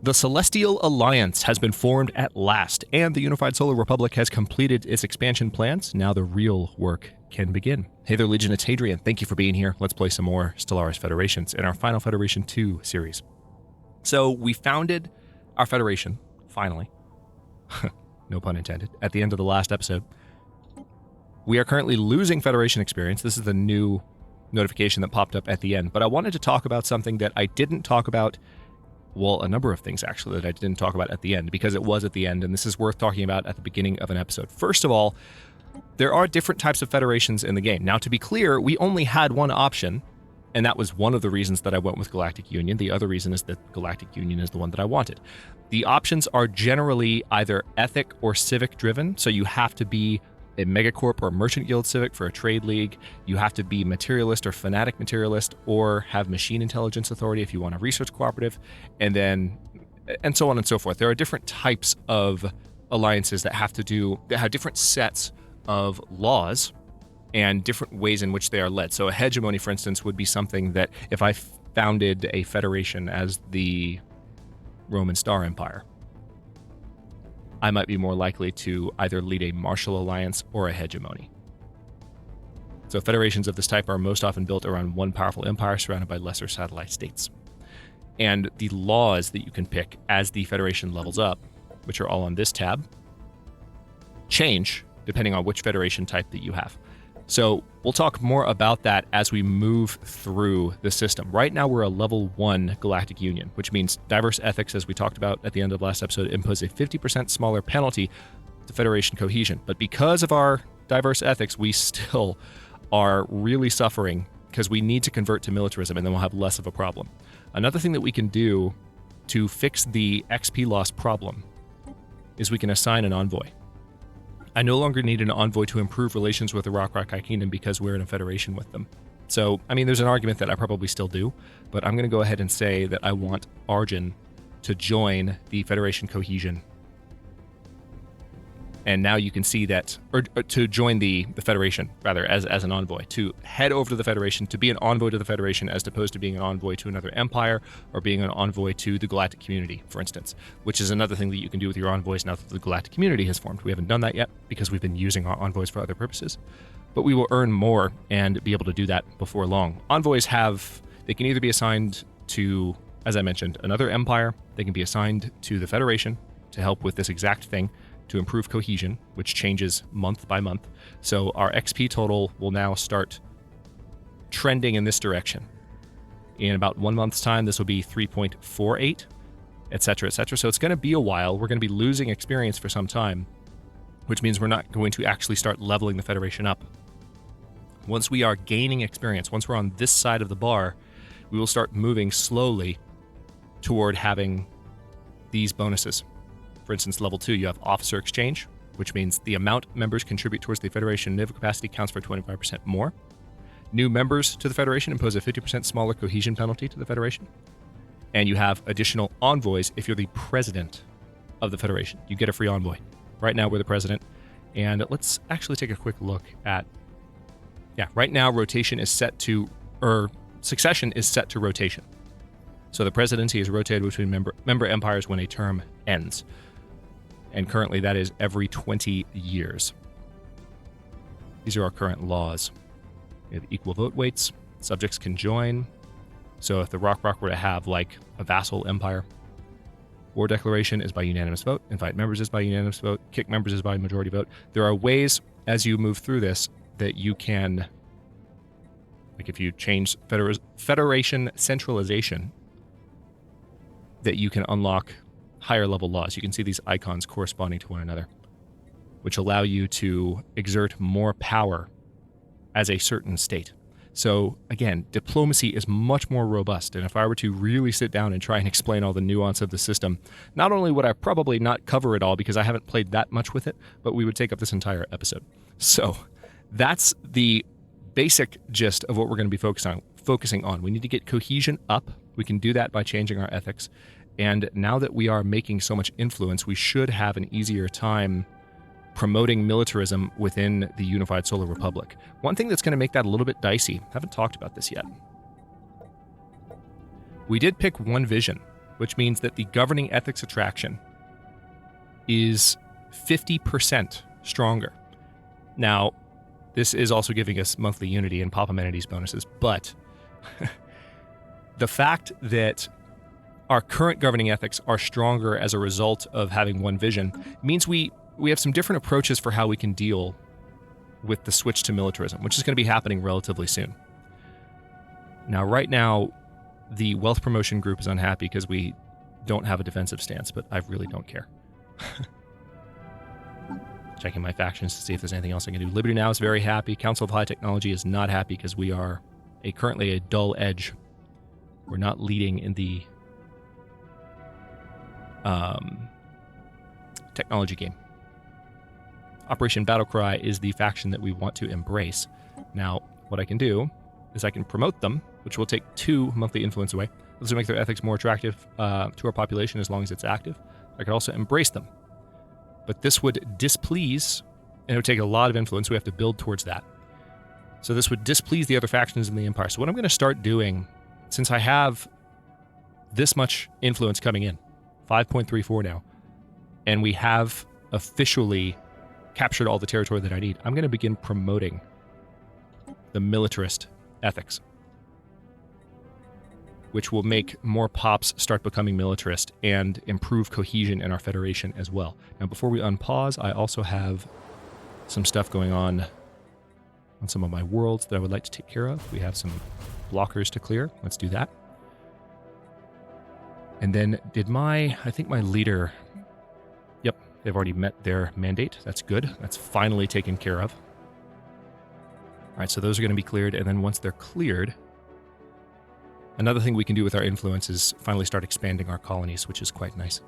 The Celestial Alliance has been formed at last, and the Unified Solar Republic has completed its expansion plans. Now the real work can begin. Hey there, Legion, it's Hadrian. Thank you for being here. Let's play some more Stellaris Federations in our final Federation 2 series. So we founded our Federation, finally. No pun intended. At the end of the last episode. We are currently losing Federation experience. This is the new notification that popped up at the end. But I wanted to talk about something that I didn't talk about. Well, a number of things, actually, that I didn't talk about at the end, because it was at the end, and this is worth talking about at the beginning of an episode. First of all, there are different types of federations in the game. Now, to be clear, we only had one option, and that was one of the reasons that I went with Galactic Union. The other reason is that Galactic Union is the one that I wanted. The options are generally either ethic or civic driven, so you have to be a megacorp or merchant guild civic for a trade league. You have to be materialist or fanatic materialist, or have machine intelligence authority if you want a research cooperative, and so on and so forth. There are different types of alliances that have different sets of laws and different ways in which they are led. So a hegemony, for instance, would be something that if I founded a federation as the Roman Star Empire, I might be more likely to either lead a martial alliance or a hegemony. So federations of this type are most often built around one powerful empire surrounded by lesser satellite states. And the laws that you can pick as the federation levels up, which are all on this tab, change depending on which federation type that you have. So we'll talk more about that as we move through the system. Right now, we're a level 1 Galactic Union, which means diverse ethics, as we talked about at the end of the last episode, impose a 50% smaller penalty to Federation cohesion. But because of our diverse ethics, we still are really suffering because we need to convert to militarism, and then we'll have less of a problem. Another thing that we can do to fix the XP loss problem is we can assign an envoy. I no longer need an envoy to improve relations with the Rock-Rock-High Kingdom because we're in a federation with them. So, I mean, there's an argument that I probably still do, but I'm going to go ahead and say that I want Arjun to join the Federation cohesion. And now you can see that, or to join the Federation, rather, as an envoy, to head over to the Federation, to be an envoy to the Federation, as opposed to being an envoy to another empire, or being an envoy to the Galactic Community, for instance, which is another thing that you can do with your envoys now that the Galactic Community has formed. We haven't done that yet, because we've been using our envoys for other purposes, but we will earn more and be able to do that before long. Envoys they can either be assigned to, as I mentioned, another empire, they can be assigned to the Federation to help with this exact thing, to improve cohesion, which changes month by month. So our XP total will now start trending in this direction. In about 1 month's time, this will be 3.48, etc., etc. So it's going to be a while. We're going to be losing experience for some time, which means we're not going to actually start leveling the Federation up. Once we are gaining experience, once we're on this side of the bar, we will start moving slowly toward having these bonuses. For instance, level 2, you have officer exchange, which means the amount members contribute towards the Federation naval capacity counts for 25% more. New members to the Federation impose a 50% smaller cohesion penalty to the Federation. And you have additional envoys if you're the president of the Federation. You get a free envoy. Right now, we're the president. And let's actually take a quick look at... Yeah, right now, succession is set to rotation. So the presidency is rotated between member empires when a term ends. And currently that is every 20 years. These are our current laws. We have equal vote weights. Subjects can join. So if the Rock were to have like a vassal empire, war declaration is by unanimous vote. Invite members is by unanimous vote. Kick members is by majority vote. There are ways as you move through this that you can, like if you change Federation centralization, that you can unlock higher level laws. You can see these icons corresponding to one another, which allow you to exert more power as a certain state. So again, diplomacy is much more robust. And if I were to really sit down and try and explain all the nuance of the system, not only would I probably not cover it all because I haven't played that much with it, but we would take up this entire episode. So that's the basic gist of what we're going to be focusing on. We need to get cohesion up. We can do that by changing our ethics. And now that we are making so much influence, we should have an easier time promoting militarism within the Unified Solar Republic. One thing that's going to make that a little bit dicey, haven't talked about this yet. We did pick one vision, which means that the governing ethics attraction is 50% stronger. Now, this is also giving us monthly unity and pop amenities bonuses, but the fact that our current governing ethics are stronger as a result of having one vision means we have some different approaches for how we can deal with the switch to militarism, which is going to be happening relatively soon. Now, right now, the wealth promotion group is unhappy because we don't have a defensive stance, but I really don't care. Checking my factions to see if there's anything else I can do. Liberty Now is very happy. Council of High Technology is not happy because we are currently a dull edge. We're not leading in the technology game. Operation Battlecry is the faction that we want to embrace. Now, what I can do is I can promote them, which will take 2 monthly influence away. This will make their ethics more attractive to our population as long as it's active. I could also embrace them. But this would displease, and it would take a lot of influence. We have to build towards that. So this would displease the other factions in the Empire. So what I'm going to start doing, since I have this much influence coming in, 5.34 now, and we have officially captured all the territory that I need, I'm going to begin promoting the militarist ethics, which will make more pops start becoming militarist and improve cohesion in our Federation as well. Now, before we unpause, I also have some stuff going on some of my worlds that I would like to take care of. We have some blockers to clear. Let's do that. And then I think my leader, yep, they've already met their mandate. That's good. That's finally taken care of. All right, so those are going to be cleared. And then once they're cleared, another thing we can do with our influence is finally start expanding our colonies, which is quite nice.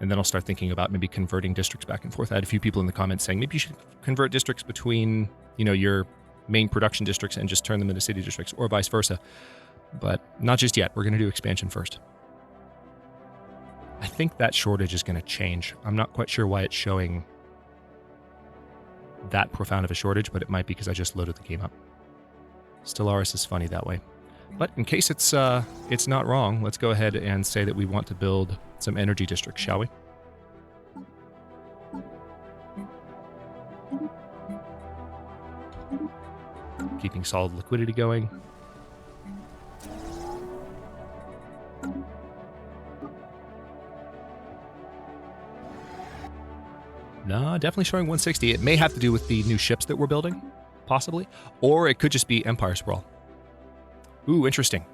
And then I'll start thinking about maybe converting districts back and forth. I had a few people in the comments saying maybe you should convert districts between, your main production districts and just turn them into city districts, or vice versa. But not just yet. We're going to do expansion first. I think that shortage is going to change. I'm not quite sure why it's showing that profound of a shortage, but it might be because I just loaded the game up. Stellaris is funny that way. But in case it's not wrong, let's go ahead and say that we want to build some energy districts, shall we? Keeping solid liquidity going. No, definitely showing 160. It may have to do with the new ships that we're building, possibly. Or it could just be Empire Sprawl. Ooh, interesting.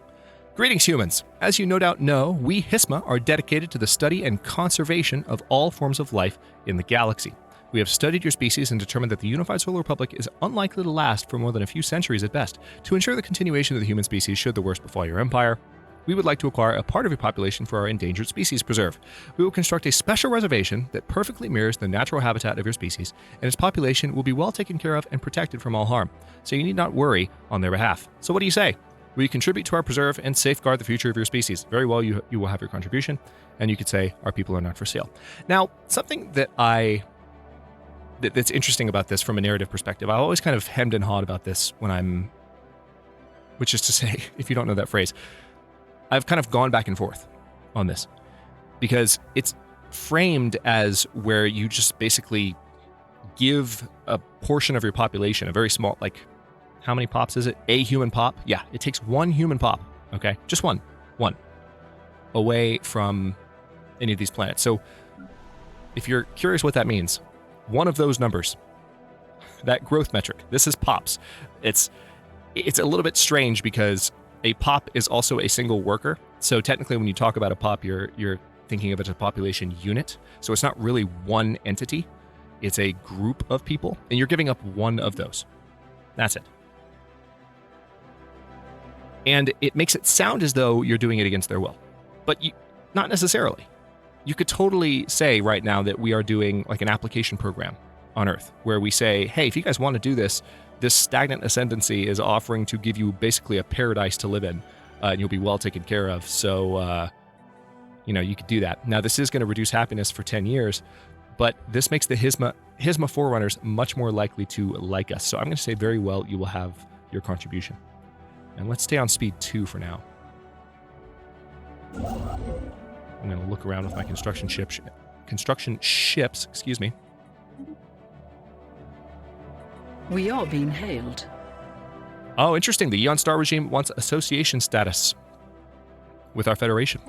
Greetings, humans. As you no doubt know, we Hisma are dedicated to the study and conservation of all forms of life in the galaxy. We have studied your species and determined that the Unified Solar Republic is unlikely to last for more than a few centuries at best. To ensure the continuation of the human species should the worst befall your empire, we would like to acquire a part of your population for our endangered species preserve. We will construct a special reservation that perfectly mirrors the natural habitat of your species, and its population will be well taken care of and protected from all harm, so you need not worry on their behalf. So what do you say? Will you contribute to our preserve and safeguard the future of your species? Very well, you will have your contribution, and you could say, our people are not for sale. Now, something that's interesting about this from a narrative perspective, I always kind of hemmed and hawed about this which is to say, if you don't know that phrase, I've kind of gone back and forth on this because it's framed as where you just basically give a portion of your population, a very small, like, how many pops is it? A human pop? Yeah, it takes one human pop, okay? Just one, away from any of these planets. So if you're curious what that means, one of those numbers, that growth metric, this is pops. It's a little bit strange because a pop is also a single worker. So technically when you talk about a pop, you're thinking of it as a population unit. So it's not really one entity. It's a group of people, and you're giving up one of those. That's it. And it makes it sound as though you're doing it against their will. But not necessarily. You could totally say right now that we are doing like an application program on Earth where we say, hey, if you guys want to do this, this stagnant ascendancy is offering to give you basically a paradise to live in, and you'll be well taken care of. So, you could do that. Now, this is going to reduce happiness for 10 years, but this makes the Hisma Forerunners much more likely to like us. So I'm going to say very well, you will have your contribution. And let's stay on speed 2 for now. I'm going to look around with my construction ships, excuse me. We are being hailed. Oh, interesting. The Eon Star regime wants association status with our Federation.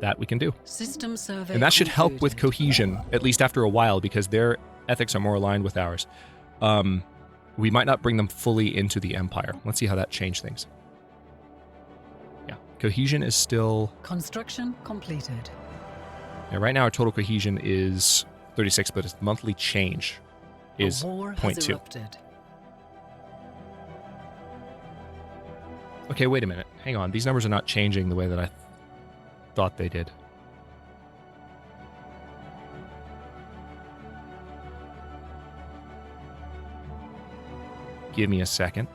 That we can do. System survey And that should help with concluded. cohesion, at least after a while, because their ethics are more aligned with ours. We might not bring them fully into the Empire. Let's see how that changed things. Yeah, cohesion is still... Construction completed. Yeah, right now our total cohesion is 36, but its monthly change is A war 0.2. has erupted. Okay, wait a minute. Hang on. These numbers are not changing the way that I thought they did. Give me a second.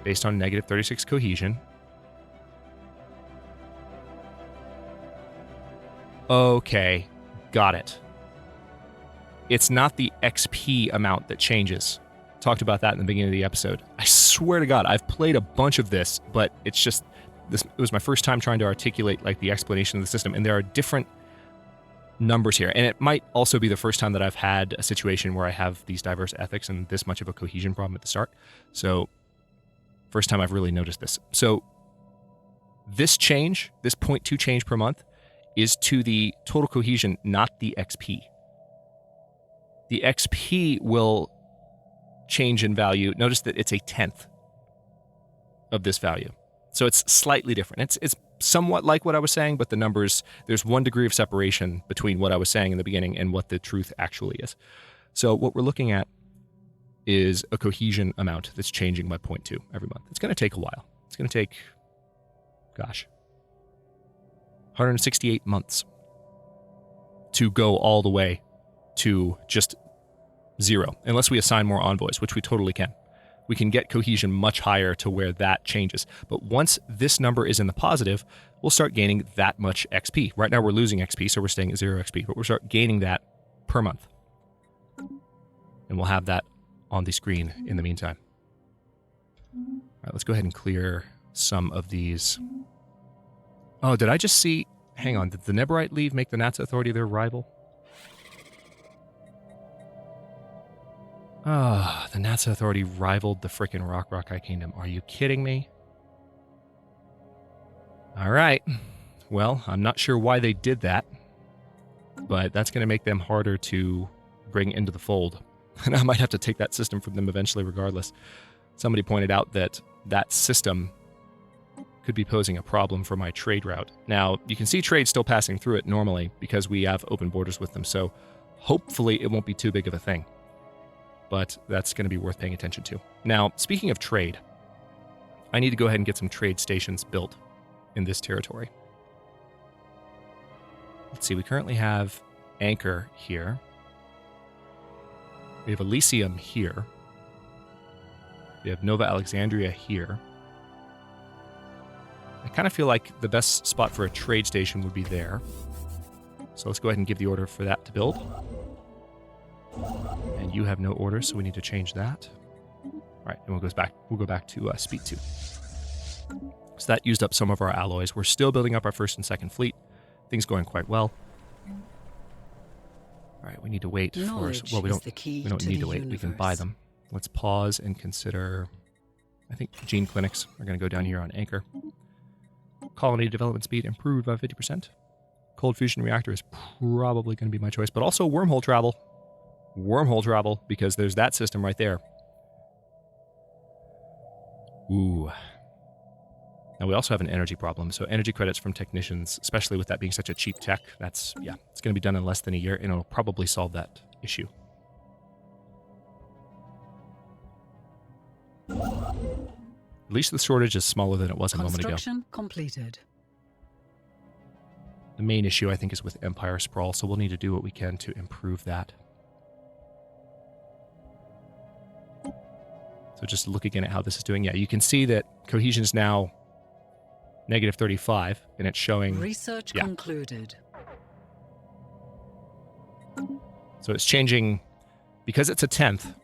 Based on negative 36 cohesion. Okay, got it. It's not the XP amount that changes. Talked about that in the beginning of the episode. I swear to God, I've played a bunch of this, but it's just this. It was my first time trying to articulate like the explanation of the system, and there are different numbers here. And it might also be the first time that I've had a situation where I have these diverse ethics and this much of a cohesion problem at the start. So, first time I've really noticed this. So, this change, this 0.2 change per month, is to the total cohesion, not the XP. The XP will change in value. Notice that it's a 10th of this value. So it's slightly different. It's somewhat like what I was saying, but the numbers, there's 1 degree of separation between what I was saying in the beginning and what the truth actually is. So what we're looking at is a cohesion amount that's changing by 0.2 every month. It's going to take a while. It's going to take, 168 months to go all the way to just 0, unless we assign more envoys, which we totally can. We can get cohesion much higher to where that changes. But once this number is in the positive, we'll start gaining that much XP. Right now we're losing XP, so we're staying at 0 XP, but we'll start gaining that per month. And we'll have that on the screen in the meantime. All right, let's go ahead and clear some of these. Oh, did I just see... Hang on, did the Neborite leave make the Natsa Authority their rival? Ah, the Natsa Authority rivaled the frickin' Rock Kingdom. Are you kidding me? Alright. Well, I'm not sure why they did that, but that's going to make them harder to bring into the fold. And I might have to take that system from them eventually regardless. Somebody pointed out that that system could be posing a problem for my trade route. Now, you can see trade still passing through it normally because we have open borders with them, so hopefully it won't be too big of a thing. But that's going to be worth paying attention to. Now, speaking of trade, I need to go ahead and get some trade stations built in this territory. Let's see, we currently have Anchor here. We have Elysium here. We have Nova Alexandria here. I kind of feel like the best spot for a trade station would be there. So let's go ahead and give the order for that to build. And you have no orders, so we need to change that. All right, and we'll go back to Speed 2. So that used up some of our alloys. We're still building up our first and second fleet. Things going quite well. All right, we need to wait for... Well, we don't need to wait. We can buy them. Let's pause and consider... I think gene clinics are going to go down here on Anchor. Colony development speed improved by 50%. Cold fusion reactor is probably going to be my choice, but also wormhole travel. Wormhole travel, because there's that system right there. Ooh. Now we also have an energy problem, so energy credits from technicians, especially with that being such a cheap tech, it's going to be done in less than a year, and it'll probably solve that issue. At least the shortage is smaller than it was a moment ago. Construction completed. The main issue, I think, is with Empire sprawl, so we'll need to do what we can to improve that. So just look again at how this is doing. Yeah, you can see that cohesion is now negative 35, and it's showing... Research concluded. So it's changing, because it's a 10th,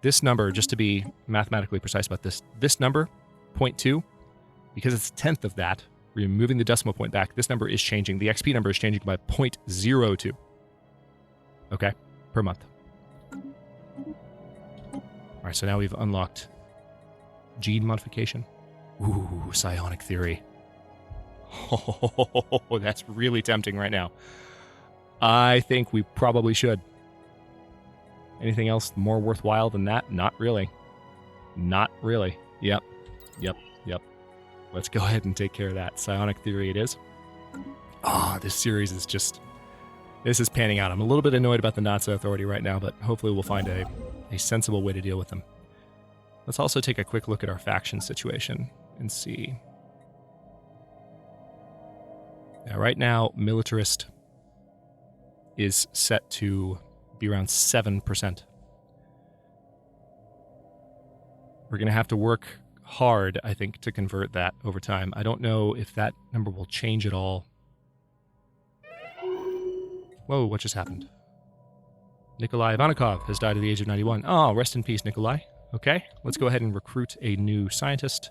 this number, just to be mathematically precise about this number, 0.2, because it's a tenth of that, we're moving the decimal point back. This number is changing. The XP number is changing by 0.02. Okay, per month. All right, so now we've unlocked gene modification. Ooh, psionic theory. Oh, that's really tempting right now. I think we probably should. Anything else more worthwhile than that? Not really. Not really. Yep. Let's go ahead and take care of that. Psionic theory it is. This series is just... This is panning out. I'm a little bit annoyed about the Nazi Authority right now, but hopefully we'll find a sensible way to deal with them. Let's also take a quick look at our faction situation and see. Now, right now, Militarist is set to be around 7%. We're going to have to work hard, I think, to convert that over time. I don't know if that number will change at all. Whoa, what just happened? Nikolai Ivanikov has died at the age of 91. Oh, rest in peace, Nikolai. Okay, let's go ahead and recruit a new scientist.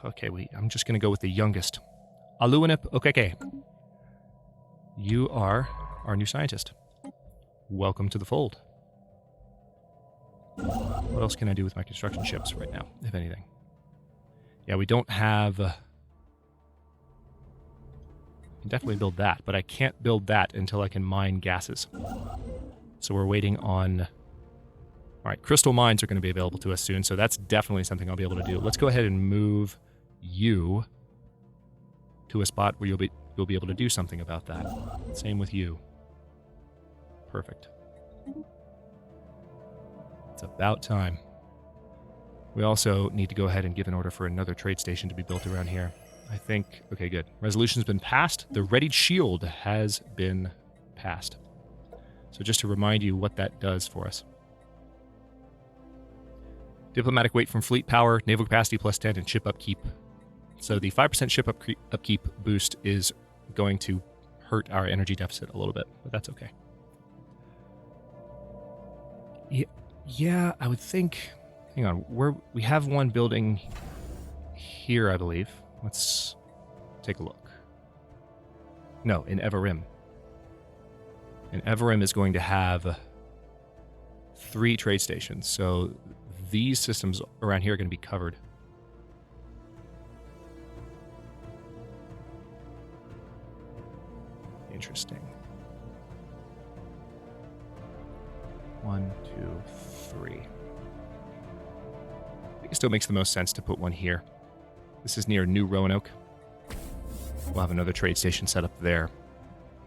Okay, I'm just going to go with the youngest. Aluanip Okeke. You are our new scientist. Welcome to the fold. What else can I do with my construction ships right now, if anything? Yeah, we don't have... I can definitely build that, but I can't build that until I can mine gases. So we're waiting on... All right, crystal mines are going to be available to us soon, so that's definitely something I'll be able to do. Let's go ahead and move you to a spot where you'll be able to do something about that. Same with you. Perfect. It's about time. We also need to go ahead and give an order for another trade station to be built around here. I think... Okay, good. Resolution's been passed. The readied shield has been passed. So just to remind you what that does for us. Diplomatic weight from fleet power, naval capacity plus 10, and ship upkeep. So the 5% ship upkeep boost is going to hurt our energy deficit a little bit, but that's okay. Yeah, I would think... Hang on, we have one building here, I believe. Let's take a look. No, in Everim. And Everim is going to have 3 trade stations, so these systems around here are going to be covered. Interesting. 1, 2, 3. I think it still makes the most sense to put one here. This is near New Roanoke. We'll have another trade station set up there.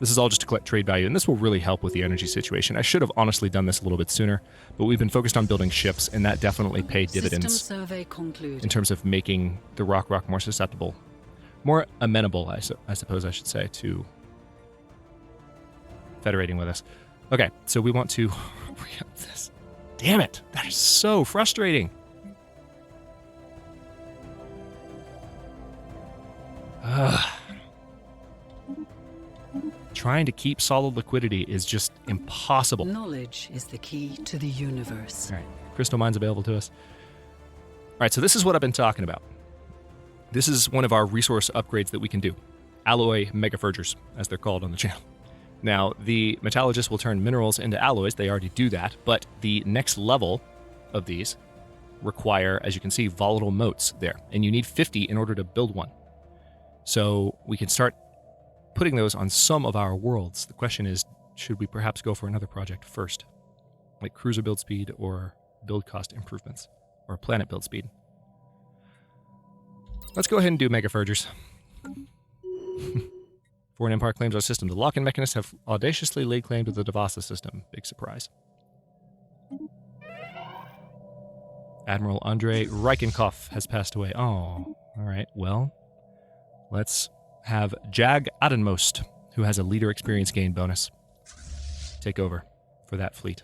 This is all just to collect trade value, and this will really help with the energy situation. I should have honestly done this a little bit sooner, but we've been focused on building ships, and that definitely paid dividends survey concluded. In terms of making the rock more susceptible, more amenable, I suppose I should say, to federating with us. Okay, so we want to re-up this. Damn it! That is so frustrating! Trying to keep solid liquidity is just impossible. Knowledge is the key to the universe. All right, crystal mines available to us. All right, so this is what I've been talking about. This is one of our resource upgrades that we can do. Alloy megafergers, as they're called on the channel. Now, the metallurgists will turn minerals into alloys. They already do that, but the next level of these require, as you can see, volatile motes there, and you need 50 in order to build one. So we can start putting those on some of our worlds. The question is, should we perhaps go for another project first? Like cruiser build speed or build cost improvements or planet build speed? Let's go ahead and do megafergers. Foreign Empire claims our system. The lock-in mechanists have audaciously laid claim to the Devasa system. Big surprise. Admiral Andrei Reichenkoff has passed away. Oh, all right. Well, let's have Jag Adenmost, who has a leader experience gain bonus, take over for that fleet.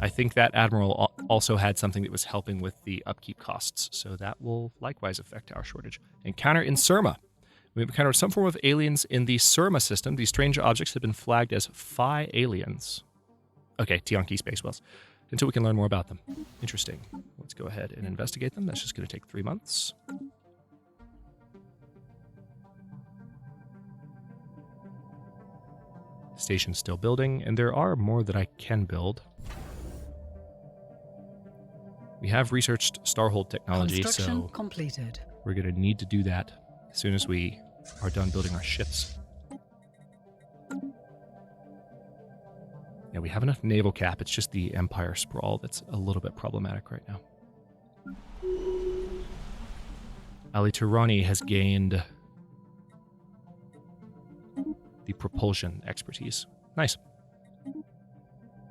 I think that admiral also had something that was helping with the upkeep costs, so that will likewise affect our shortage. Encounter in Surma. We've encountered some form of aliens in the Surma system. These strange objects have been flagged as Phi aliens. Okay, Tianqi space wells. until we can learn more about them. Interesting. Let's go ahead and investigate them. That's just going to take 3 months. Station's still building, and there are more that I can build. We have researched Starhold technology, so completed. We're going to need to do that as soon as we are done building our ships. Yeah, we have enough naval cap. It's just the Empire sprawl that's a little bit problematic right now. Ali Tirani has gained the propulsion expertise. Nice.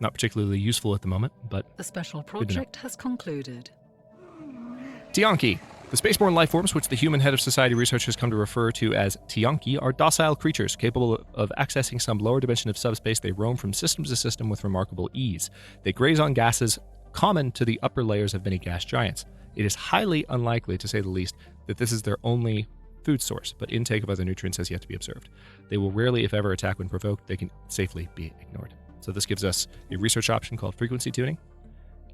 Not particularly useful at the moment, but the special project has concluded. Tianki. The spaceborne life forms, which the human head of society research has come to refer to as Tianki, are docile creatures capable of accessing some lower dimension of subspace. They roam from system to system with remarkable ease. They graze on gases common to the upper layers of many gas giants. It is highly unlikely, to say the least, that this is their only food source, but intake of other nutrients has yet to be observed. They will rarely, if ever, attack when provoked. They can safely be ignored. So this gives us a research option called frequency tuning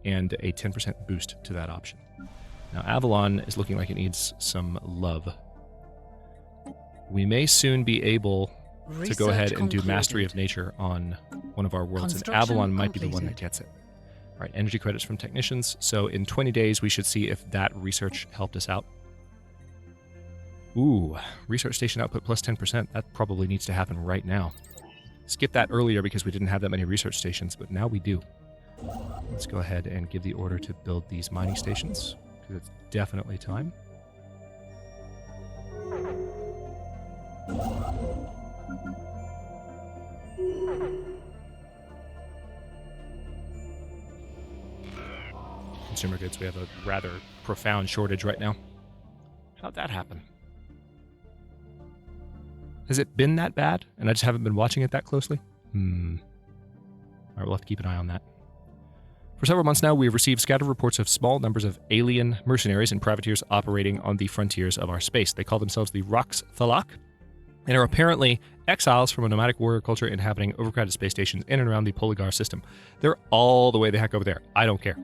and a 10% boost to that option. Now, Avalon is looking like it needs some love. We may soon be able to go ahead and do Mastery of Nature on one of our worlds, and Avalon might be the one that gets it. All right, energy credits from technicians. So in 20 days, we should see if that research helped us out. Ooh, research station output plus 10%. That probably needs to happen right now. Skip that earlier because we didn't have that many research stations, but now we do. Let's go ahead and give the order to build these mining stations, because it's definitely time. Consumer goods, we have a rather profound shortage right now. How'd that happen? Has it been that bad, and I just haven't been watching it that closely? All right, we'll have to keep an eye on that. For several months now, we have received scattered reports of small numbers of alien mercenaries and privateers operating on the frontiers of our space. They call themselves the Rox Thalak, and are apparently exiles from a nomadic warrior culture inhabiting overcrowded space stations in and around the Polygar system. They're all the way the heck over there. I don't care.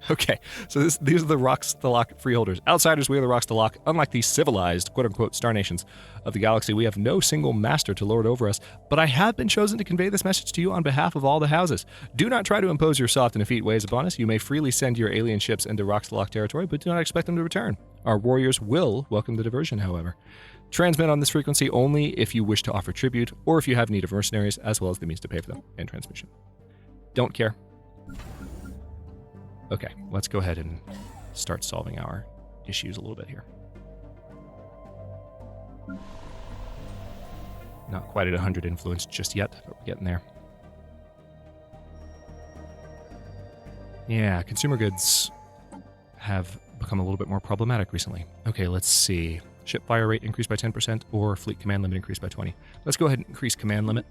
Okay, so these are the Rox Thalak freeholders. Outsiders, we are the Rox Thalak. Unlike the civilized, quote-unquote, star nations of the galaxy, we have no single master to lord over us, but I have been chosen to convey this message to you on behalf of all the houses. Do not try to impose your soft and effete ways upon us. You may freely send your alien ships into Rox Thalak territory, but do not expect them to return. Our warriors will welcome the diversion, however. Transmit on this frequency only if you wish to offer tribute, or if you have need of mercenaries, as well as the means to pay for them, and transmission. Don't care. Okay, let's go ahead and start solving our issues a little bit here. Not quite at 100 influence just yet, but we're getting there. Yeah, consumer goods have become a little bit more problematic recently. Okay, let's see. Ship fire rate increased by 10% or fleet command limit increased by 20. Let's go ahead and increase command limit.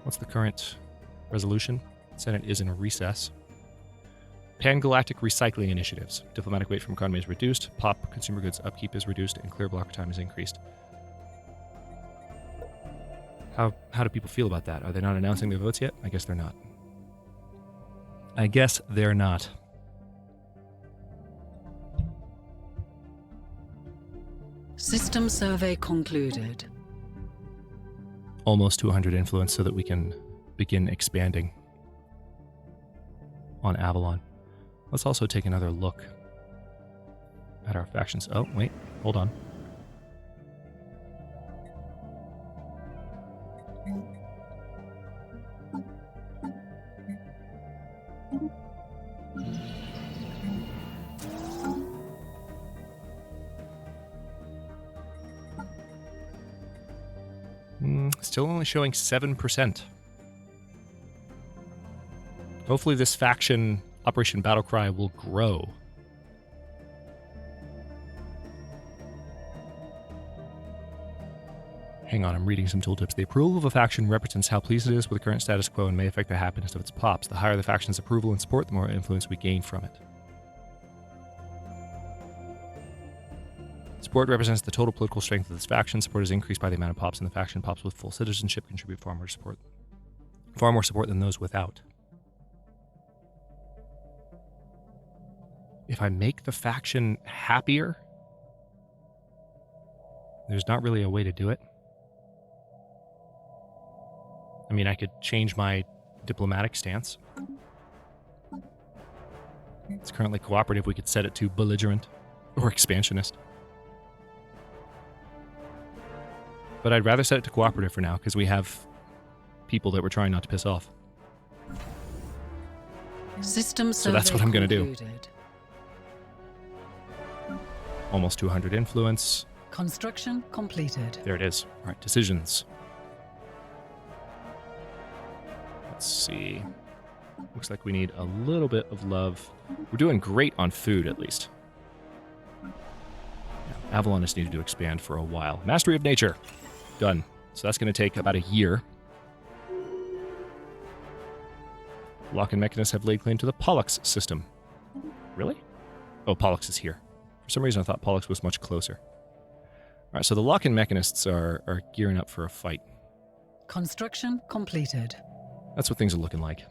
What's the current resolution? Senate is in a recess. Pan-galactic recycling initiatives. Diplomatic weight from economy is reduced. Pop consumer goods upkeep is reduced, and clear blocker time is increased. How do people feel about that? Are they not announcing their votes yet? I guess they're not. I guess they're not. System survey concluded. Almost 200 influence so that we can begin expanding on Avalon. Let's also take another look at our factions. Oh, wait, hold on. Still only showing 7%. Hopefully this faction, Operation Battlecry, will grow. Hang on, I'm reading some tooltips. The approval of a faction represents how pleased it is with the current status quo and may affect the happiness of its pops. The higher the faction's approval and support, the more influence we gain from it. Support represents the total political strength of this faction. Support is increased by the amount of pops in the faction. Pops with full citizenship contribute far more support. Far more support than those without. If I make the faction happier, there's not really a way to do it. I mean, I could change my diplomatic stance. It's currently cooperative. We could set it to belligerent or expansionist. But I'd rather set it to cooperative for now because we have people that we're trying not to piss off. So that's what I'm going to do. Almost 200 influence. Construction completed. There it is. All right, decisions. Let's see. Looks like we need a little bit of love. We're doing great on food, at least. Yeah, Avalon is needed to expand for a while. Mastery of Nature. Done. So that's going to take about a year. Lock and Mechanists have laid claim to the Pollux system. Really? Oh, Pollux is here. For some reason, I thought Pollux was much closer. All right, so the Lock and Mechanists are gearing up for a fight. Construction completed. That's what things are looking like.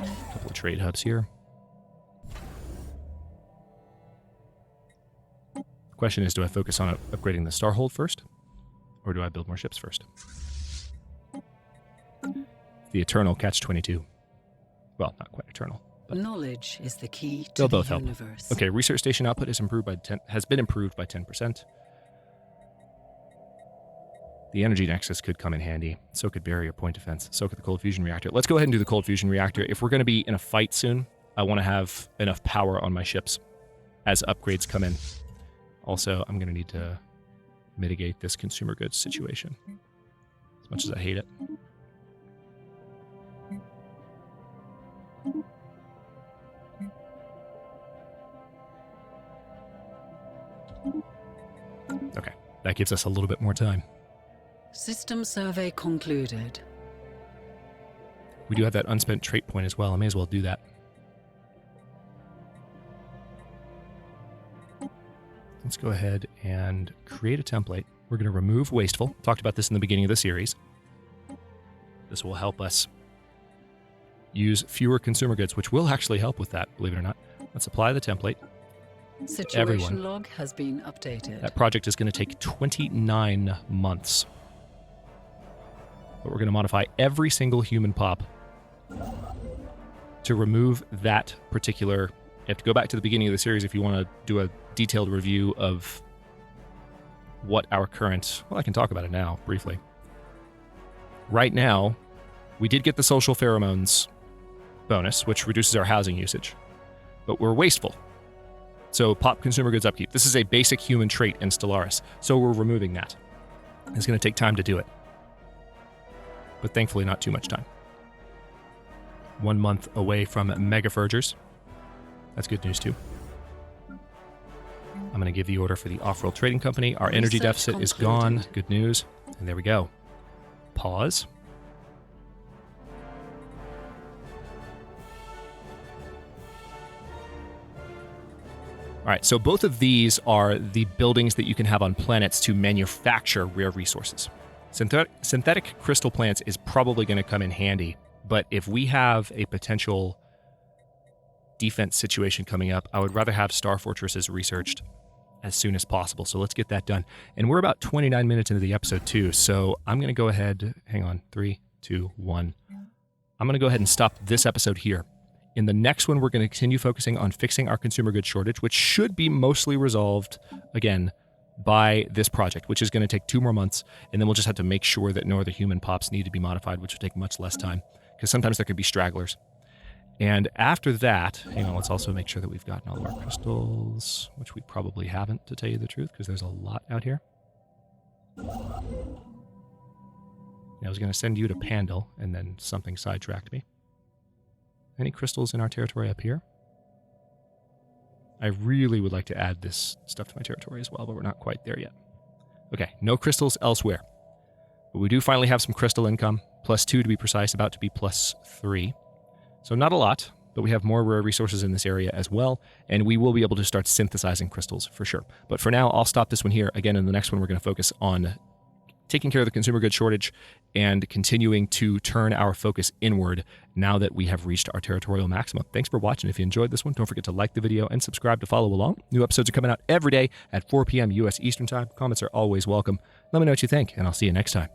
A couple of trade hubs here. The question is, do I focus on upgrading the Starhold first? Or do I build more ships first? The eternal catch-22. Well, not quite eternal. But knowledge is the key to they'll the both universe. Help. Okay, research station output has been improved by 10%. The energy nexus could come in handy. So could barrier point defense. So could the cold fusion reactor. Let's go ahead and do the cold fusion reactor. If we're going to be in a fight soon, I want to have enough power on my ships as upgrades come in. Also, I'm going to need to mitigate this consumer goods situation. As much as I hate it. Okay, that gives us a little bit more time. System survey concluded. We do have that unspent trait point as well. I may as well do that. Let's go ahead and create a template. We're going to remove wasteful. Talked about this in the beginning of the series. This will help us use fewer consumer goods, which will actually help with that, believe it or not. Let's apply the template. Situation Everyone. log has been updated. That project is going to take 29 months. But we're going to modify every single human pop to remove that particular... You have to go back to the beginning of the series if you want to do a detailed review of what our current... Well, I can talk about it now, briefly. Right now, we did get the social pheromones bonus, which reduces our housing usage. But we're wasteful. So pop consumer goods upkeep. This is a basic human trait in Stellaris. So we're removing that. It's going to take time to do it. But thankfully not too much time. 1 month away from Mega Furgers. That's good news too. I'm going to give the order for the off-world trading company. Our energy deficit is gone. Good news. And there we go. Pause. All right, so both of these are the buildings that you can have on planets to manufacture rare resources. Synthetic crystal plants is probably going to come in handy, but if we have a potential defense situation coming up, I would rather have Star Fortresses researched as soon as possible. So let's get that done. And we're about 29 minutes into the episode too, so I'm going to go ahead, hang on, 3, 2, 1. I'm going to go ahead and stop this episode here. In the next one, we're going to continue focusing on fixing our consumer goods shortage, which should be mostly resolved, again, by this project, which is going to take 2 more months, and then we'll just have to make sure that no other human pops need to be modified, which will take much less time, because sometimes there could be stragglers. And after that, hang on, let's also make sure that we've gotten all of our crystals, which we probably haven't, to tell you the truth, because there's a lot out here. I was going to send you to Pandal, and then something sidetracked me. Any crystals in our territory up here? I really would like to add this stuff to my territory as well, but we're not quite there yet. Okay, no crystals elsewhere. But we do finally have some crystal income. +2 to be precise, about to be +3. So not a lot, but we have more rare resources in this area as well, and we will be able to start synthesizing crystals for sure. But for now, I'll stop this one here. Again, in the next one, we're going to focus on taking care of the consumer goods shortage and continuing to turn our focus inward now that we have reached our territorial maximum. Thanks for watching. If you enjoyed this one, don't forget to like the video and subscribe to follow along. New episodes are coming out every day at 4 p.m. U.S. Eastern Time. Comments are always welcome. Let me know what you think, and I'll see you next time.